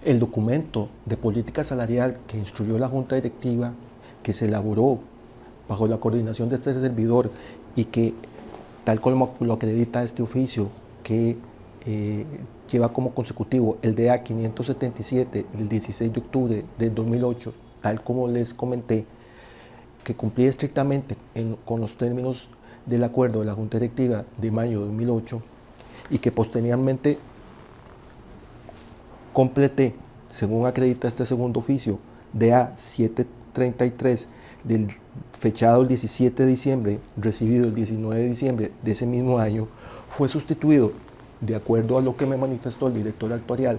El documento de política salarial que instruyó la Junta Directiva, que se elaboró bajo la coordinación de este servidor y que, tal como lo acredita este oficio, que lleva como consecutivo el DA 577 del 16 de octubre del 2008, tal como les comenté, que cumplía estrictamente con los términos del acuerdo de la Junta Directiva de mayo de 2008 y que posteriormente completé, según acredita este segundo oficio, DA 733 del fechado el 17 de diciembre, recibido el 19 de diciembre de ese mismo año, fue sustituido, de acuerdo a lo que me manifestó el director actuarial,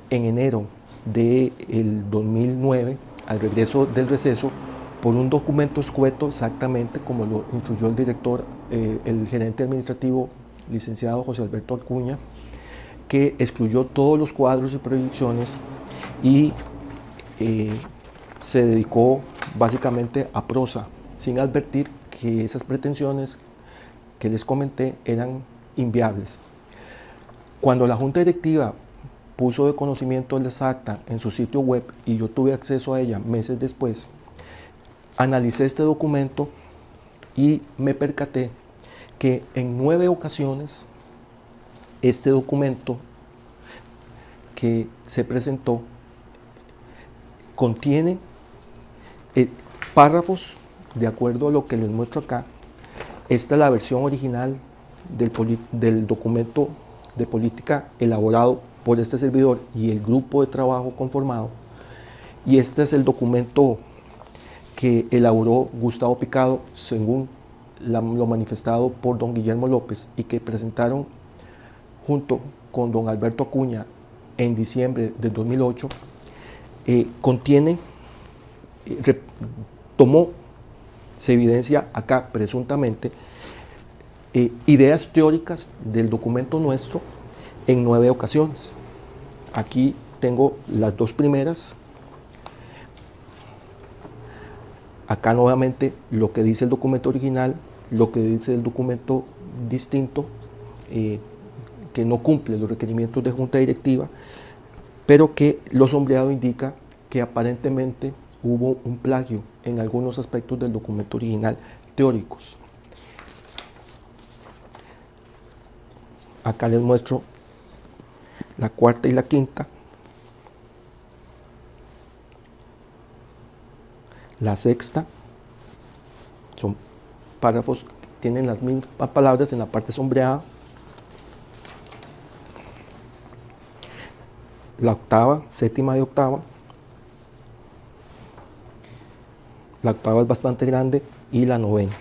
en enero del 2009, al regreso del receso, por un documento escueto exactamente como lo instruyó el director, el gerente administrativo, licenciado José Alberto Acuña, que excluyó todos los cuadros y proyecciones y se dedicó básicamente a prosa, sin advertir que esas pretensiones que les comenté eran inviables. Cuando la Junta Directiva puso de conocimiento de esa acta en su sitio web y yo tuve acceso a ella meses después, analicé este documento y me percaté que en 9 ocasiones este documento que se presentó contiene párrafos de acuerdo a lo que les muestro acá. Esta es la versión original del documento de política elaborado por este servidor y el grupo de trabajo conformado, y este es el documento que elaboró Gustavo Picado según lo manifestado por don Guillermo López y que presentaron junto con don Alberto Acuña en diciembre del 2008. Contiene, tomó, se evidencia acá presuntamente, ideas teóricas del documento nuestro en 9 ocasiones. Aquí tengo las 2 primeras. Acá nuevamente lo que dice el documento original, lo que dice el documento distinto, que no cumple los requerimientos de Junta Directiva, pero que lo sombreado indica que aparentemente hubo un plagio en algunos aspectos del documento original teóricos. Acá les muestro la cuarta y la quinta. La sexta son párrafos que tienen las mismas palabras en la parte sombreada. La octava, séptima y octava. La octava es bastante grande y la novena.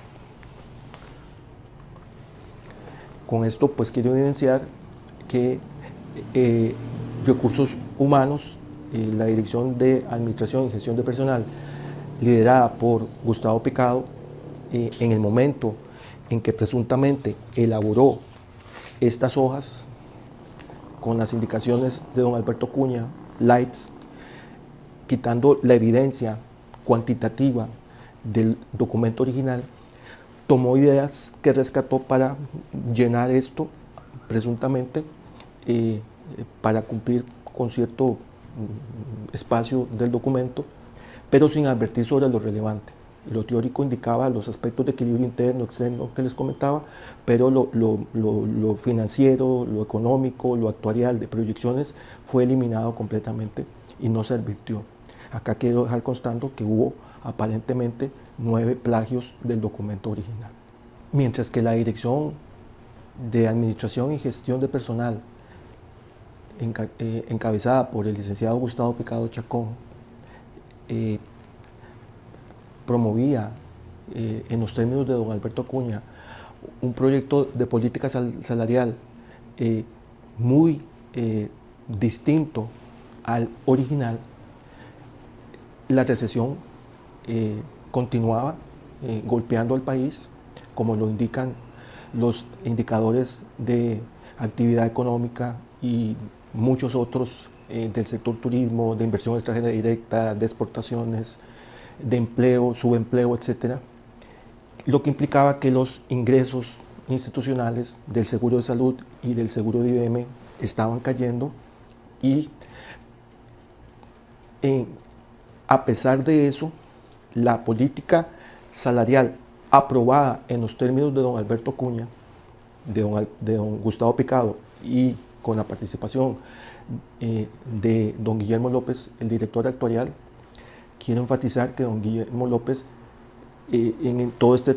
Con esto pues quiero evidenciar que Recursos Humanos, la Dirección de Administración y Gestión de Personal, liderada por Gustavo Picado, en el momento en que presuntamente elaboró estas hojas con las indicaciones de don Alberto Acuña, lights, quitando la evidencia cuantitativa del documento original, tomó ideas que rescató para llenar esto, presuntamente, para cumplir con cierto espacio del documento, pero sin advertir sobre lo relevante. Lo teórico indicaba los aspectos de equilibrio interno, externo que les comentaba, pero lo financiero, lo económico, lo actuarial de proyecciones fue eliminado completamente y no se advirtió. Acá quiero dejar constando que hubo aparentemente 9 plagios del documento original. Mientras que la Dirección de Administración y Gestión de Personal, encabezada por el licenciado Gustavo Picado Chacón, promovía en los términos de don Alberto Acuña un proyecto de política salarial muy distinto al original, la recesión continuaba golpeando al país, como lo indican los indicadores de actividad económica y muchos otros del sector turismo, de inversión extranjera directa, de exportaciones, de empleo, subempleo, etcétera, lo que implicaba que los ingresos institucionales del seguro de salud y del seguro de IBM estaban cayendo y a pesar de eso, la política salarial aprobada en los términos de don Alberto Acuña, de don Gustavo Picado y con la participación de don Guillermo López, el director actuarial. Quiero enfatizar que don Guillermo López en todo este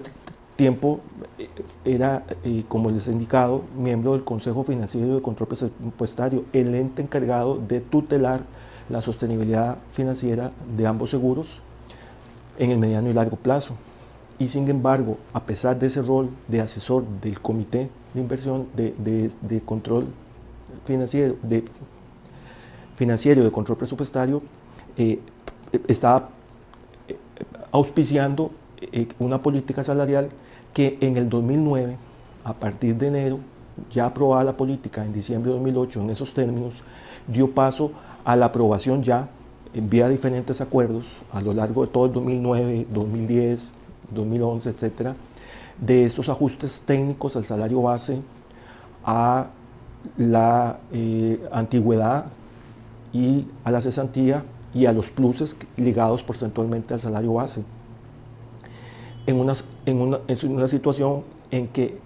tiempo era, como les he indicado, miembro del Consejo Financiero y de Control Presupuestario, el ente encargado de tutelar la sostenibilidad financiera de ambos seguros en el mediano y largo plazo. Y sin embargo, a pesar de ese rol de asesor del Comité de Inversión de Control Financiero, de Control Presupuestario, estaba auspiciando una política salarial que en el 2009, a partir de enero, ya aprobada la política en diciembre de 2008 en esos términos, dio paso a la aprobación ya en vía diferentes acuerdos a lo largo de todo el 2009, 2010, 2011, etcétera, de estos ajustes técnicos al salario base, a la antigüedad y a la cesantía y a los pluses ligados porcentualmente al salario base. En una situación en que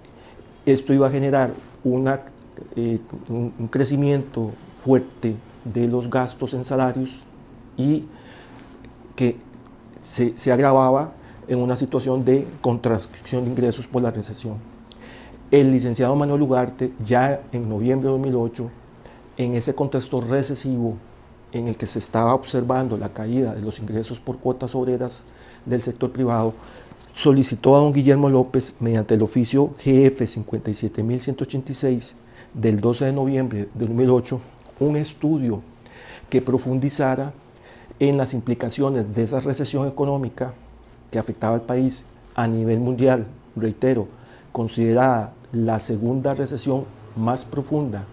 esto iba a generar un crecimiento fuerte de los gastos en salarios y que se agravaba en una situación de contracción de ingresos por la recesión. El licenciado Manuel Ugarte, ya en noviembre de 2008, en ese contexto recesivo en el que se estaba observando la caída de los ingresos por cuotas obreras del sector privado, solicitó a don Guillermo López, mediante el oficio GF 57186 del 12 de noviembre de 2008, un estudio que profundizara en las implicaciones de esa recesión económica que afectaba al país a nivel mundial, reitero, considerada la segunda recesión más profunda,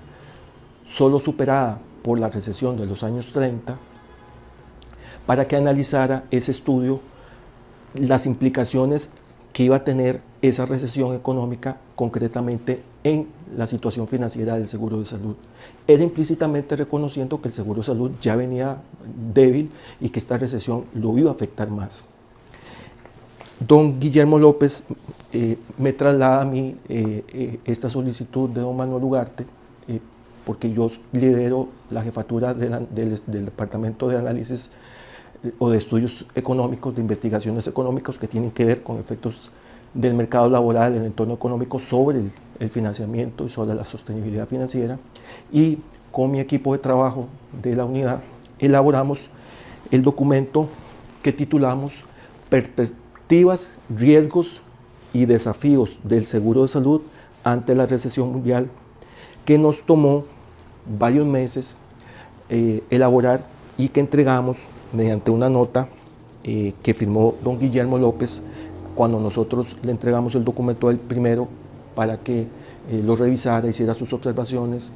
solo superada por la recesión de los años 30, para que analizara ese estudio las implicaciones que iba a tener esa recesión económica concretamente en la situación financiera del seguro de salud. Era implícitamente reconociendo que el seguro de salud ya venía débil y que esta recesión lo iba a afectar más. Don Guillermo López me traslada a mí esta solicitud de don Manuel Ugarte, porque yo lidero la jefatura del Departamento de Análisis o de Estudios Económicos, de Investigaciones Económicas que tienen que ver con efectos del mercado laboral, el entorno económico sobre el financiamiento y sobre la sostenibilidad financiera. Y con mi equipo de trabajo de la unidad elaboramos el documento que titulamos Perspectivas, riesgos y desafíos del seguro de salud ante la recesión mundial, que nos tomó varios meses elaborar y que entregamos mediante una nota que firmó don Guillermo López cuando nosotros le entregamos el documento al primero para que lo revisara, hiciera sus observaciones.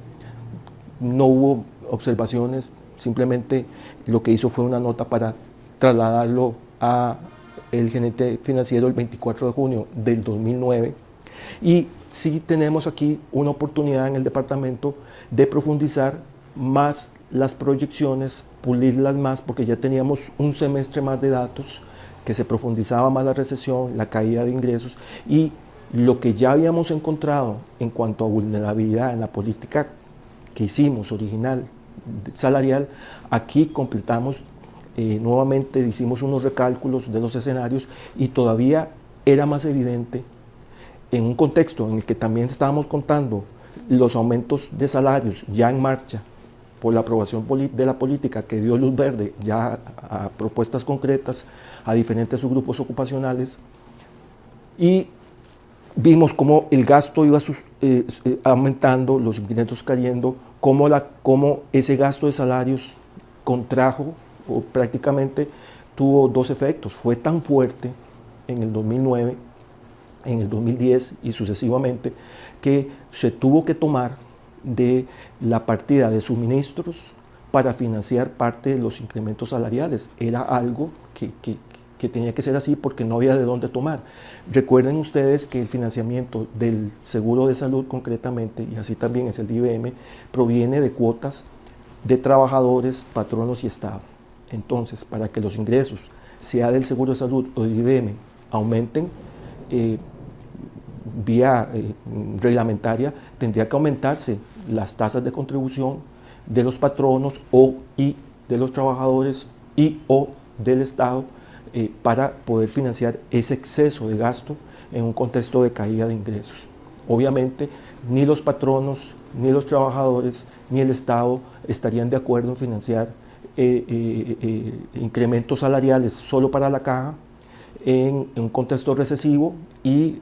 No hubo observaciones, simplemente lo que hizo fue una nota para trasladarlo a el gerente financiero el 24 de junio del 2009. Y sí tenemos aquí una oportunidad en el departamento de profundizar más las proyecciones, pulirlas más, porque ya teníamos un semestre más de datos que se profundizaba más la recesión, la caída de ingresos, y lo que ya habíamos encontrado en cuanto a vulnerabilidad en la política que hicimos original salarial, aquí completamos nuevamente, hicimos unos recálculos de los escenarios y todavía era más evidente en un contexto en el que también estábamos contando los aumentos de salarios ya en marcha por la aprobación de la política que dio luz verde ya a propuestas concretas a diferentes subgrupos ocupacionales, y vimos cómo el gasto iba aumentando, los ingresos cayendo, cómo ese gasto de salarios contrajo o prácticamente tuvo dos efectos. Fue tan fuerte en el 2009, en el 2010 y sucesivamente, que se tuvo que tomar de la partida de suministros para financiar parte de los incrementos salariales. Era algo que tenía que ser así porque no había de dónde tomar. Recuerden ustedes que el financiamiento del seguro de salud concretamente, y así también es el de IBM, proviene de cuotas de trabajadores, patronos y Estado. Entonces, para que los ingresos, sea del Seguro de Salud o del IBM, aumenten, vía reglamentaria, tendría que aumentarse las tasas de contribución de los patronos y de los trabajadores o del Estado para poder financiar ese exceso de gasto en un contexto de caída de ingresos. Obviamente, ni los patronos, ni los trabajadores, ni el Estado estarían de acuerdo en financiar incrementos salariales solo para la caja en un contexto recesivo y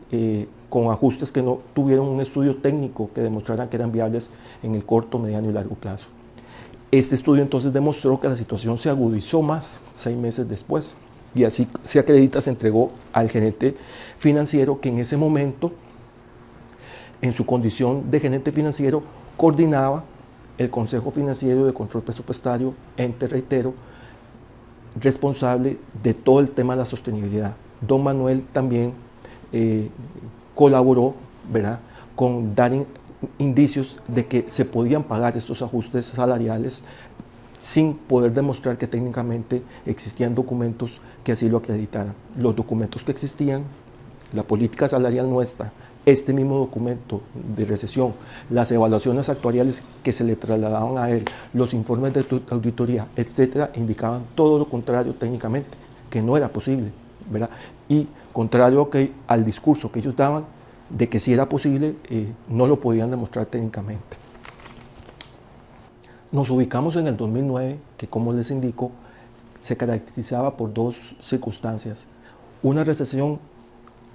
con ajustes que no tuvieron un estudio técnico que demostrara que eran viables en el corto, mediano y largo plazo. Este estudio entonces demostró que la situación se agudizó más 6 meses después, y así se acredita, se entregó al gerente financiero, que en ese momento, en su condición de gerente financiero, coordinaba el Consejo Financiero de Control Presupuestario, ente, reitero, responsable de todo el tema de la sostenibilidad. Don Manuel también colaboró, ¿verdad?, con dar indicios de que se podían pagar estos ajustes salariales sin poder demostrar que técnicamente existían documentos que así lo acreditaran. Los documentos que existían, la política salarial nuestra, este mismo documento de recesión, las evaluaciones actuariales que se le trasladaban a él, los informes de auditoría, etcétera, indicaban todo lo contrario técnicamente, que no era posible, ¿verdad? Y contrario al discurso que ellos daban de que sí era posible, no lo podían demostrar técnicamente. Nos ubicamos en el 2009, que como les indico, se caracterizaba por 2 circunstancias. Una recesión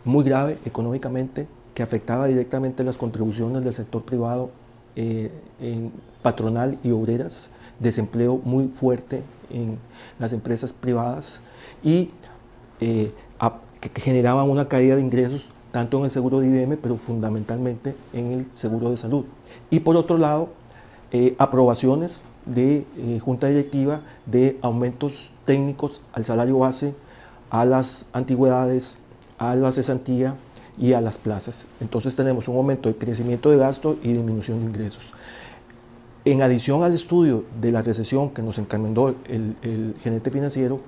muy grave económicamente, que afectaba directamente las contribuciones del sector privado, en patronal y obreras, desempleo muy fuerte en las empresas privadas y que generaban una caída de ingresos tanto en el seguro de IBM, pero fundamentalmente en el seguro de salud. Y por otro lado, aprobaciones de junta directiva de aumentos técnicos al salario base, a las antigüedades, a la cesantía y a las plazas. Entonces tenemos un aumento de crecimiento de gasto y disminución de ingresos. En adición al estudio de la recesión que nos encomendó el gerente financiero,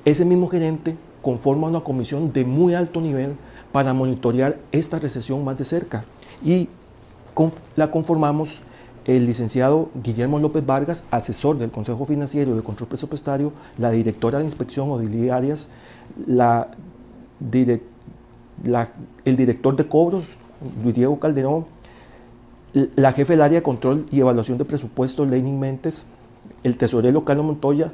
ese mismo gerente conforma una comisión de muy alto nivel para monitorear esta recesión más de cerca, y la conformamos el licenciado Guillermo López Vargas, asesor del Consejo Financiero de Control Presupuestario, la directora de Inspección Odilia Arias, el director de cobros, Luis Diego Calderón, la jefe del área de control y evaluación de presupuestos, Lenin Mentes, el tesorero Carlos Montoya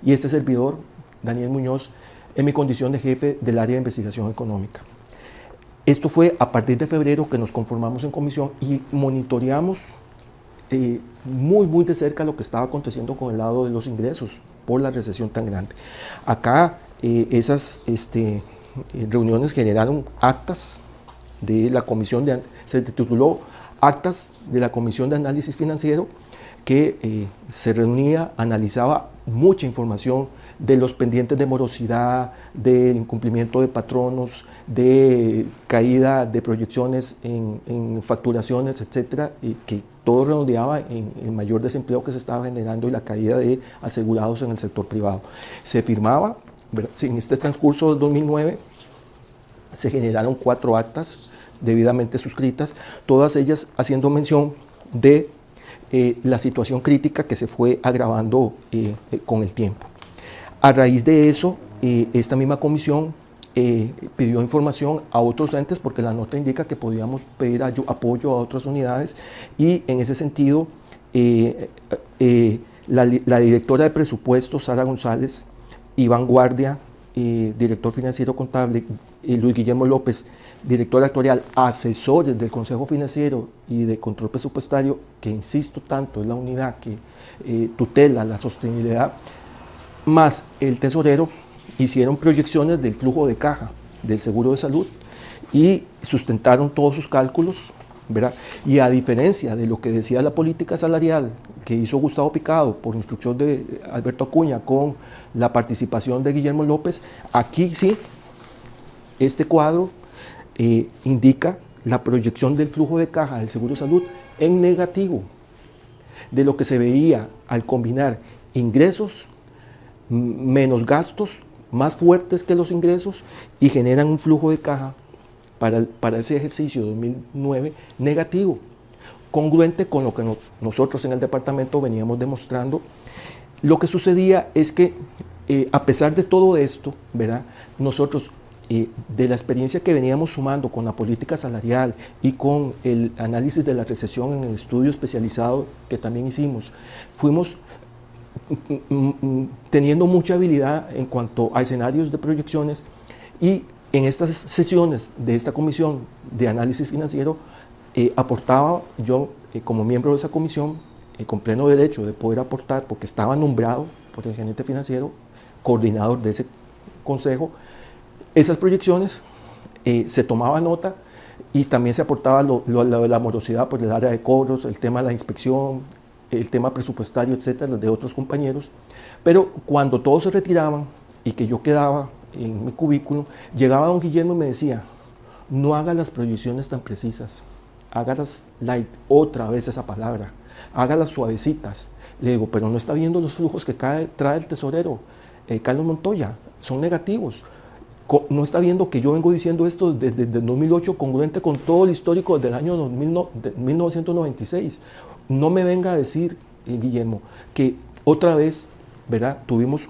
y este servidor, Daniel Muñoz, en mi condición de jefe del área de investigación económica. Esto fue a partir de febrero que nos conformamos en comisión y monitoreamos muy de cerca lo que estaba aconteciendo con el lado de los ingresos por la recesión tan grande. Acá esas reuniones generaron actas de la comisión se tituló Actas de la Comisión de Análisis Financiero, que se reunía, analizaba mucha información de los pendientes de morosidad, del incumplimiento de patronos, de caída de proyecciones en facturaciones, etcétera, y que todo redondeaba en el mayor desempleo que se estaba generando y la caída de asegurados en el sector privado. Se firmaba, ¿verdad? En este transcurso del 2009 se generaron 4 actas debidamente suscritas, todas ellas haciendo mención de la situación crítica que se fue agravando con el tiempo. A raíz de eso, esta misma comisión pidió información a otros entes, porque la nota indica que podíamos pedir apoyo a otras unidades, y en ese sentido la directora de presupuestos, Sara González, Iván Guardia, director financiero contable, Luis Guillermo López, director actuarial, asesores del Consejo Financiero y de Control Presupuestario, que insisto tanto es la unidad que tutela la sostenibilidad, más el tesorero, hicieron proyecciones del flujo de caja del seguro de salud y sustentaron todos sus cálculos, ¿verdad? Y a diferencia de lo que decía la política salarial que hizo Gustavo Picado por instrucción de Alberto Acuña con la participación de Guillermo López, aquí sí, este cuadro indica la proyección del flujo de caja del seguro de salud en negativo, de lo que se veía al combinar ingresos menos gastos más fuertes que los ingresos y generan un flujo de caja para ese ejercicio 2009 negativo, congruente con lo que nosotros en el departamento veníamos demostrando. Lo que sucedía es que a pesar de todo esto, ¿verdad? Nosotros de la experiencia que veníamos sumando con la política salarial y con el análisis de la recesión en el estudio especializado que también hicimos, fuimos teniendo mucha habilidad en cuanto a escenarios de proyecciones, y en estas sesiones de esta comisión de análisis financiero aportaba yo como miembro de esa comisión con pleno derecho de poder aportar, porque estaba nombrado por el gerente financiero, coordinador de ese consejo, esas proyecciones, se tomaba nota y también se aportaba la morosidad por el área de cobros, el tema de la inspección, el tema presupuestario, etcétera, de otros compañeros. Pero cuando todos se retiraban y que yo quedaba en mi cubículo, llegaba don Guillermo y me decía: no haga las proyecciones tan precisas, hágalas light, otra vez esa palabra, hágalas suavecitas. Le digo: pero no está viendo los flujos que trae el tesorero Carlos Montoya, son negativos. No está viendo que yo vengo diciendo esto desde el 2008, congruente con todo el histórico del año 1996. No me venga a decir, Guillermo, que otra vez, ¿verdad?, tuvimos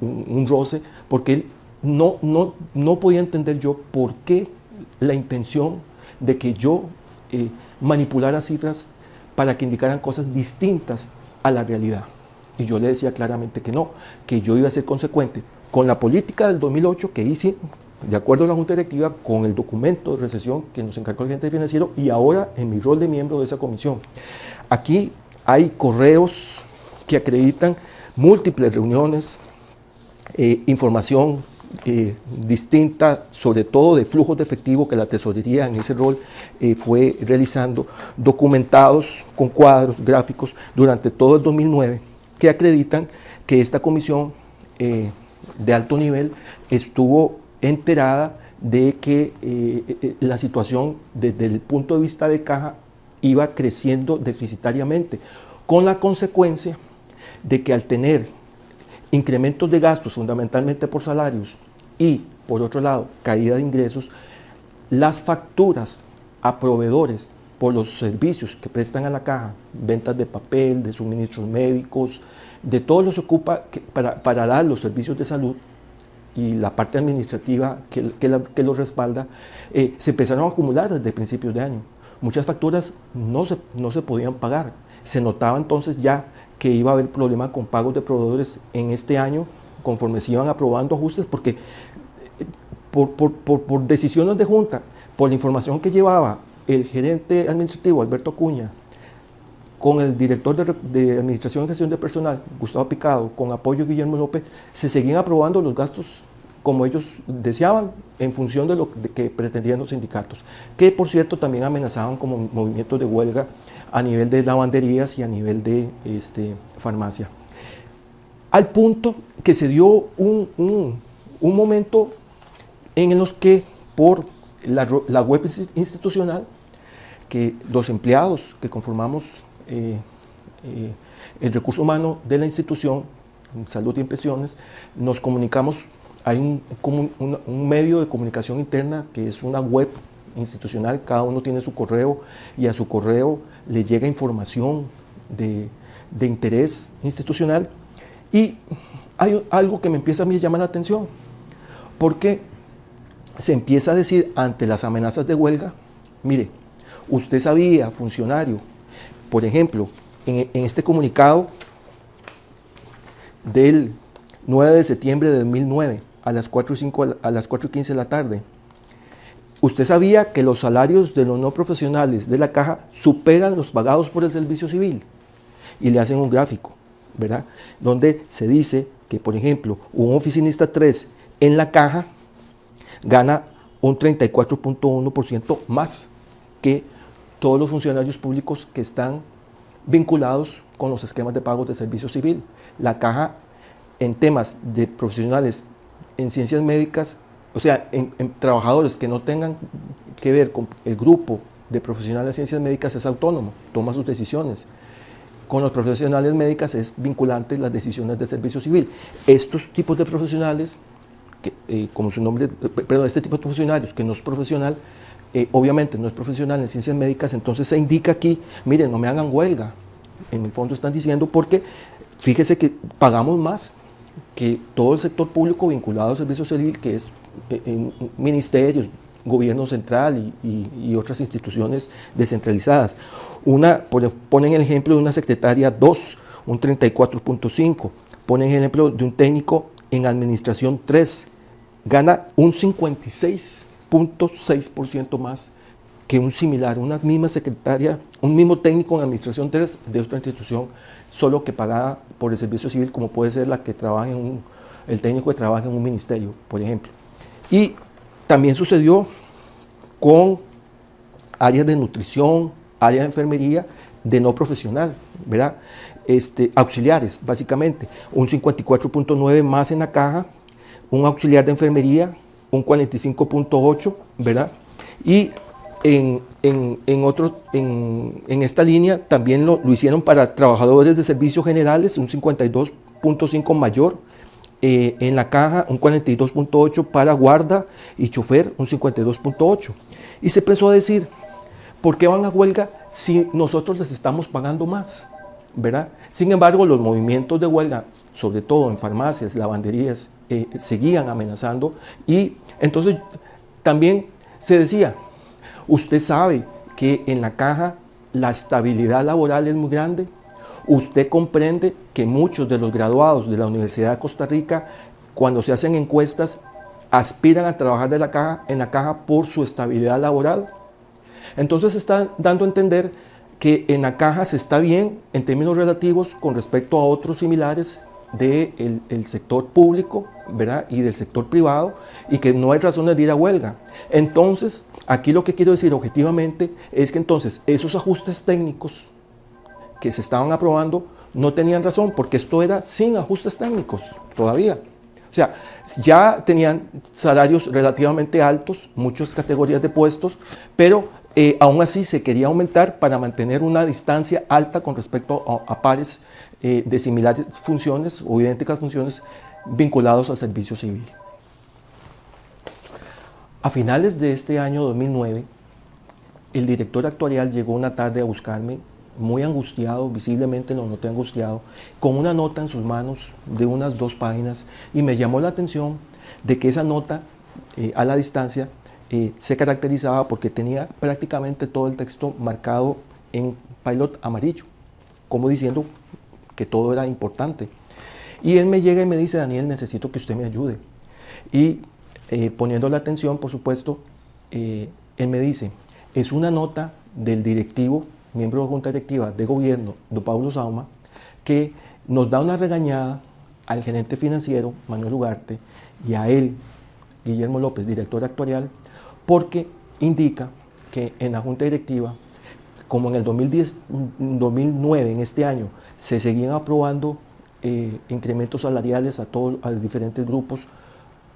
un roce, porque él no podía entender yo por qué la intención de que yo manipulara cifras para que indicaran cosas distintas a la realidad. Y yo le decía claramente que no, que yo iba a ser consecuente con la política del 2008 que hice, de acuerdo a la Junta Directiva, con el documento de recesión que nos encargó el gerente financiero, y ahora en mi rol de miembro de esa comisión. Aquí hay correos que acreditan múltiples reuniones, información distinta, sobre todo de flujos de efectivo que la tesorería en ese rol fue realizando, documentados con cuadros, gráficos, durante todo el 2009, que acreditan que esta comisión de alto nivel estuvo enterada de que la situación desde el punto de vista de caja iba creciendo deficitariamente, con la consecuencia de que al tener incrementos de gastos fundamentalmente por salarios y por otro lado caída de ingresos, las facturas a proveedores por los servicios que prestan a la caja, ventas de papel, de suministros médicos, de todo lo que se ocupa para dar los servicios de salud y la parte administrativa que lo respalda, se empezaron a acumular desde principios de año. Muchas facturas no se podían pagar. Se notaba entonces ya que iba a haber problema con pagos de proveedores en este año, conforme se iban aprobando ajustes, porque por decisiones de junta, por la información que llevaba el gerente administrativo Alberto Acuña, con el director de Administración y Gestión de Personal, Gustavo Picado, con apoyo de Guillermo López, se seguían aprobando los gastos como ellos deseaban, en función de lo que pretendían los sindicatos, que por cierto también amenazaban como movimientos de huelga a nivel de lavanderías y a nivel de farmacia. Al punto que se dio un momento en los que por la web institucional, que los empleados que conformamos el recurso humano de la institución, Salud y Pensiones, nos comunicamos. Hay un medio de comunicación interna que es una web institucional, cada uno tiene su correo y a su correo le llega información de interés institucional, y hay algo que me empieza a mí a llamar la atención, porque se empieza a decir ante las amenazas de huelga: mire, usted sabía, funcionario, por ejemplo, en este comunicado del 9 de septiembre de 2009, a las 4:15 de la tarde, usted sabía que los salarios de los no profesionales de la caja superan los pagados por el servicio civil, y le hacen un gráfico, ¿verdad?, donde se dice que, por ejemplo, un oficinista 3 en la caja gana un 34.1% más que todos los funcionarios públicos que están vinculados con los esquemas de pagos de servicio civil. La caja, en temas de profesionales en ciencias médicas, o sea, en trabajadores que no tengan que ver con el grupo de profesionales de ciencias médicas, es autónomo, toma sus decisiones. con los profesionales médicas es vinculante las decisiones de servicio civil. Estos tipos de profesionales, como su nombre, perdón, este tipo de funcionarios que no es profesional, obviamente no es profesional en ciencias médicas, entonces se indica aquí, miren, no me hagan huelga. En el fondo están diciendo porque fíjese que pagamos más que todo el sector público vinculado al servicio civil, que es ministerios, gobierno central y otras instituciones descentralizadas. Ponen el ejemplo de una secretaria 2, un 34.5, ponen el ejemplo de un técnico en administración 3, gana un 56.6% más que un similar, una misma secretaria, un mismo técnico en administración 3 de otra institución, solo que pagada por el servicio civil, como puede ser la que trabaja el técnico que trabaja en un ministerio, por ejemplo. Y también sucedió con áreas de nutrición, áreas de enfermería de no profesional, ¿verdad? Auxiliares, básicamente, un 54.9 más en la caja, un auxiliar de enfermería, un 45.8, ¿verdad? Y en esta línea también lo hicieron para trabajadores de servicios generales, un 52.5 mayor, en la caja un 42.8 para guarda y chofer, un 52.8. Y se empezó a decir, ¿por qué van a huelga si nosotros les estamos pagando más? ¿Verdad? Sin embargo, los movimientos de huelga, sobre todo en farmacias, lavanderías, seguían amenazando, y entonces también se decía, usted sabe que en la caja la estabilidad laboral es muy grande. Usted comprende que muchos de los graduados de la Universidad de Costa Rica, cuando se hacen encuestas, aspiran a trabajar en la caja por su estabilidad laboral. Entonces están dando a entender que en la caja se está bien en términos relativos con respecto a otros similares del sector público, ¿verdad? Y del sector privado, y que no hay razones de ir a huelga. Entonces, aquí lo que quiero decir objetivamente es que entonces esos ajustes técnicos que se estaban aprobando no tenían razón, porque esto era sin ajustes técnicos todavía. O sea, ya tenían salarios relativamente altos, muchas categorías de puestos, pero aún así se quería aumentar para mantener una distancia alta con respecto a pares de similares funciones o idénticas funciones vinculados al servicio civil. A finales de este año 2009, el director actuarial llegó una tarde a buscarme, muy angustiado, visiblemente lo noté angustiado, con una nota en sus manos de unas 2 páginas, y me llamó la atención de que esa nota a la distancia se caracterizaba porque tenía prácticamente todo el texto marcado en pilot amarillo, como diciendo que todo era importante. Y él me llega y me dice, Daniel, necesito que usted me ayude. Y poniendo la atención, por supuesto, él me dice, es una nota del directivo, miembro de Junta Directiva de Gobierno, don Pablo Sauma, que nos da una regañada al gerente financiero, Manuel Ugarte, y a él, Guillermo López, director actuarial, porque indica que en la Junta Directiva, como en el 2009, en este año, se seguían aprobando incrementos salariales a los diferentes grupos,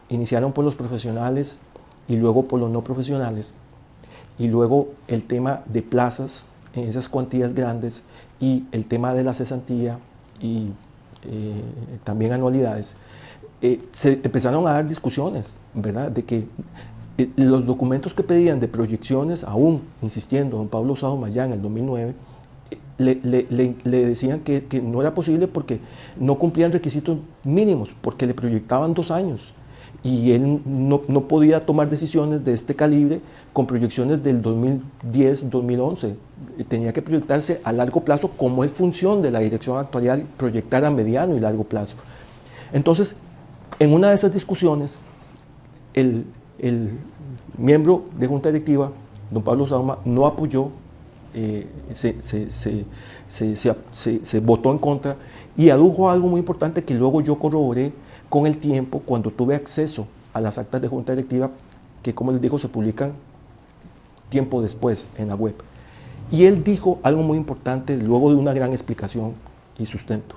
iniciaron por los profesionales y luego por los no profesionales, y luego el tema de plazas en esas cuantías grandes y el tema de la cesantía y también anualidades, se empezaron a dar discusiones, ¿verdad? De que los documentos que pedían de proyecciones, aún insistiendo don Pablo Sauma ya en el 2009, le decían que no era posible porque no cumplían requisitos mínimos, porque le proyectaban 2 años. Y él no podía tomar decisiones de este calibre con proyecciones del 2010-2011. Tenía que proyectarse a largo plazo, como es función de la dirección actuarial, proyectar a mediano y largo plazo. Entonces, en una de esas discusiones, el miembro de Junta Directiva, don Pablo Sauma, no apoyó, se votó en contra y adujo algo muy importante que luego yo corroboré con el tiempo cuando tuve acceso a las actas de Junta Directiva, que, como les digo, se publican tiempo después en la web. Y él dijo algo muy importante luego de una gran explicación y sustento.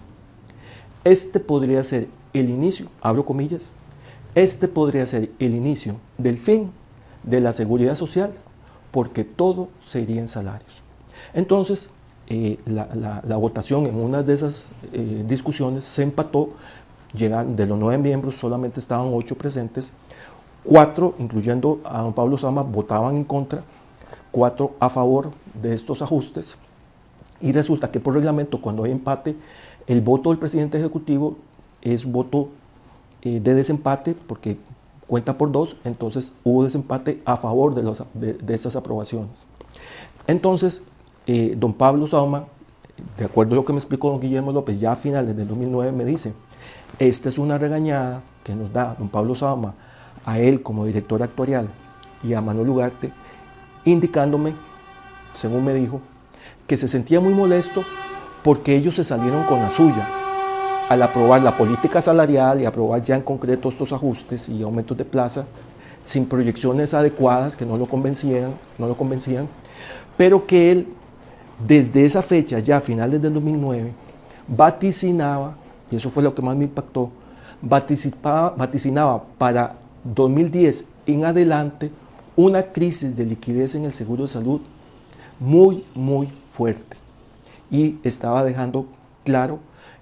Este podría ser el inicio, abro comillas, este podría ser el inicio del fin de la seguridad social, porque todo se iría en salarios. Entonces, la votación en una de esas discusiones se empató. De los 9 miembros solamente estaban 8 presentes, 4, incluyendo a don Pablo Sama, votaban en contra, 4 a favor de estos ajustes, y resulta que por reglamento, cuando hay empate, el voto del presidente ejecutivo es voto de desempate, porque cuenta por 2, entonces hubo desempate a favor de estas aprobaciones. Entonces, don Pablo Sama, de acuerdo a lo que me explicó don Guillermo López, ya a finales del 2009 me dice: esta es una regañada que nos da don Pablo Sama a él como director actuarial y a Manuel Ugarte, indicándome, según me dijo, que se sentía muy molesto porque ellos se salieron con la suya al aprobar la política salarial y aprobar ya en concreto estos ajustes y aumentos de plaza sin proyecciones adecuadas que no lo convencían, pero que él desde esa fecha, ya a finales del 2009, vaticinaba, y eso fue lo que más me impactó, vaticinaba para 2010 en adelante una crisis de liquidez en el seguro de salud muy, muy fuerte. Y estaba dejando claro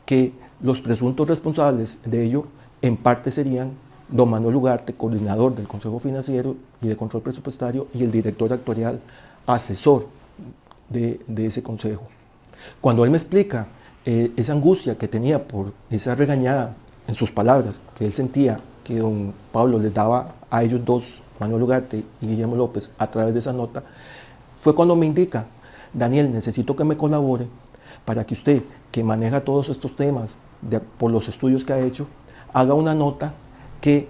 que los presuntos responsables de ello en parte serían don Manuel Ugarte, coordinador del Consejo Financiero y de Control Presupuestario, y el director actuarial, asesor de ese consejo. Cuando él me explica esa angustia que tenía por esa regañada, en sus palabras, que él sentía que don Pablo les daba a ellos dos, Manuel Ugarte y Guillermo López, a través de esa nota, fue cuando me indica: Daniel, necesito que me colabore para que usted, que maneja todos estos temas por los estudios que ha hecho, haga una nota que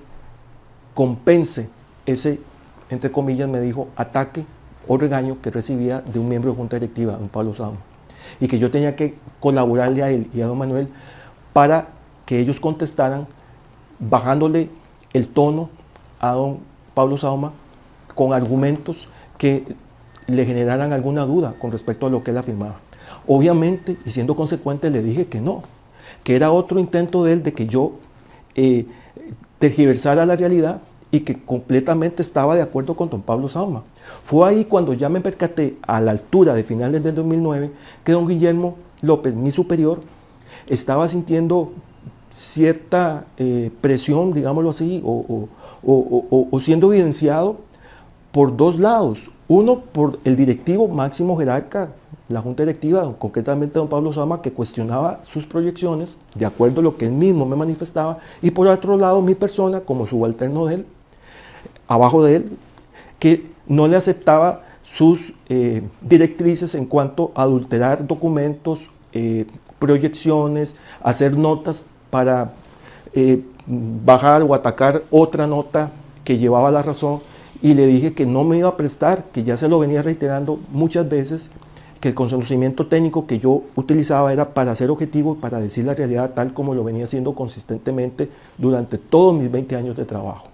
compense ese, entre comillas, me dijo, ataque o regaño que recibía de un miembro de junta directiva, don Pablo Sama, y que yo tenía que colaborarle a él y a don Manuel para que ellos contestaran bajándole el tono a don Pablo Sama con argumentos que le generaran alguna duda con respecto a lo que él afirmaba. Obviamente, y siendo consecuente, le dije que no, que era otro intento de él de que yo tergiversara la realidad y que completamente estaba de acuerdo con don Pablo Sama. Fue ahí cuando ya me percaté, a la altura de finales del 2009, que don Guillermo López, mi superior, estaba sintiendo cierta presión, digámoslo así, o siendo evidenciado por dos lados. Uno, por el directivo máximo jerarca, la junta directiva, concretamente don Pablo Sama, que cuestionaba sus proyecciones de acuerdo a lo que él mismo me manifestaba, y por otro lado mi persona como subalterno de él, abajo de él, que no le aceptaba sus directrices en cuanto a adulterar documentos, proyecciones, hacer notas para bajar o atacar otra nota que llevaba la razón, y le dije que no me iba a prestar, que ya se lo venía reiterando muchas veces, que el conocimiento técnico que yo utilizaba era para ser objetivo y para decir la realidad tal como lo venía haciendo consistentemente durante todos mis 20 años de trabajo.